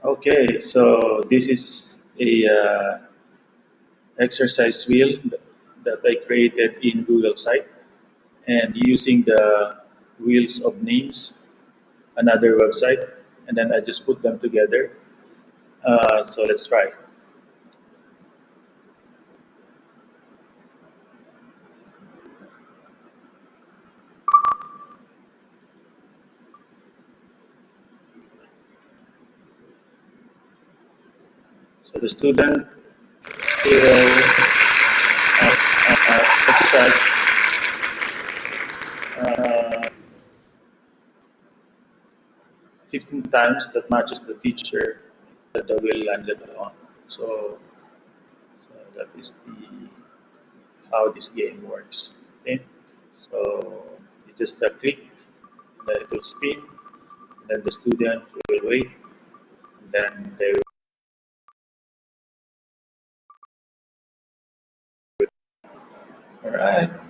Okay, so this is a exercise wheel that I created in Google Site, and using the wheels of names, another website, and then I just put them together. So let's try. So the student will exercise uh, 15 times that matches the teacher that the wheel landed on. So, so that is the how this game works. Okay, so you just click, then it will spin, then the student will wait, and then they will. All right.